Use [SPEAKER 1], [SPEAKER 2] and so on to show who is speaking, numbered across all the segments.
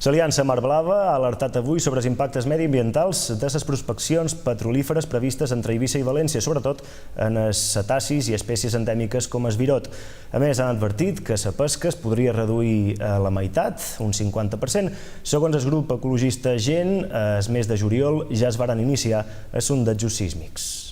[SPEAKER 1] L'Aliança Mar Blava ha alertat avui sobre els impactes mediambientals de les prospeccions petrolíferes previstes entre Eivissa i València, sobretot en els cetacis i espècies endèmiques com el virot. A més, han advertit que la pesca es podria reduir a la meitat, un 50%. Segons el grup ecologista Gent, el mes de juliol ja es varen iniciar els sondejos sísmics.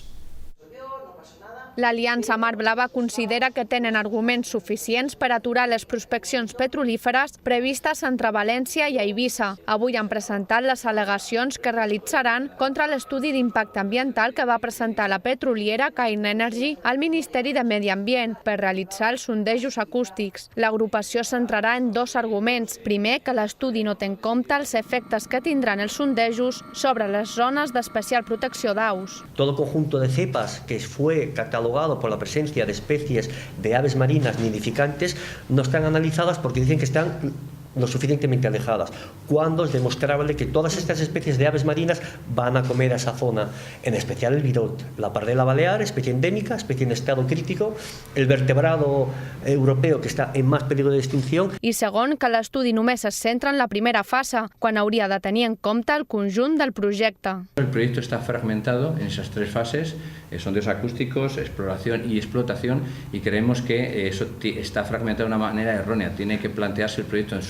[SPEAKER 2] L'Aliança Mar Blava considera que tenen arguments suficients per aturar les prospeccions petrolíferes previstes entre València i Eivissa. Avui han presentat les al·legacions que realitzaran contra l'estudi d'impacte ambiental que va presentar la petroliera Cairn Energy al Ministeri de Medi Ambient per realitzar els sondejos acústics. L'agrupació centrarà en dos arguments. Primer, que l'estudi no té en compte els efectes que tindran els sondejos sobre les zones d'especial protecció d'aus.
[SPEAKER 3] Todo conjunto de cepas que fue catalogado por la presencia de especies de aves marinas nidificantes no están analizadas porque dicen que están lo suficientemente alejadas, cuando es demostrable que todas estas especies de aves marinas van a comer a esa zona, en especial el virot, la pardela balear, especie endèmica, especie en estado crítico, el vertebrado europeo que está en más peligro de extinción.
[SPEAKER 2] I segon, que l'estudi només es centra en la primera fase, quan hauria de tenir en compte el conjunt del projecte.
[SPEAKER 4] El proyecto está fragmentado en esas tres fases, sondeos acústicos, exploración y explotación, y creemos que eso está fragmentado de una manera errónea. Tiene que plantearse el proyecto en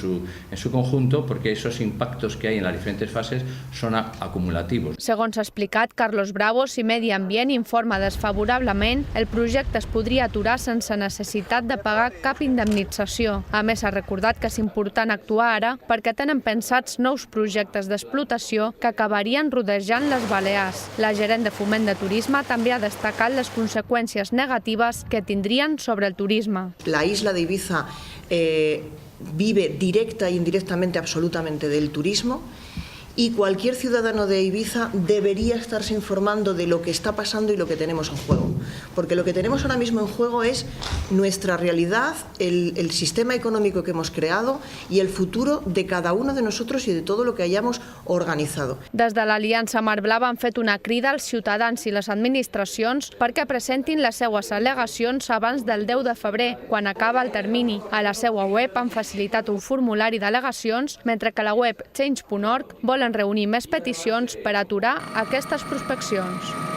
[SPEAKER 4] su conjunto, porque esos impactos que hay en las diferentes fases son acumulativos.
[SPEAKER 2] Segons ha explicat Carlos Bravos, si Medi Ambient informa desfavorablement, el projecte es podria aturar sense necessitat de pagar cap indemnització. A més, ha recordat que és important actuar ara perquè tenen pensats nous projectes d'explotació que acabarien rodejant les Balears. La gerent de Foment de Turisme també ha destacat les conseqüències negatives que tindrien sobre el turisme.
[SPEAKER 5] La isla de Ibiza vive directa e indirectamente absolutamente del turismo, y cualquier ciudadano de Ibiza debería estarse informando de lo que está pasando y lo que tenemos en juego. Porque lo que tenemos ahora mismo en juego es nuestra realidad, el sistema económico que hemos creado y el futuro de cada uno de nosotros y de todo lo que hayamos organizado.
[SPEAKER 2] Des de l'Aliança Mar Blava han fet una crida als ciutadans i les administracions perquè presentin les seues al·legacions abans del 10 de febrer, quan acaba el termini. A la seua web han facilitat un formulari d'al·legacions, mentre que a la web change.org volen reunir més peticions per aturar aquestes prospeccions.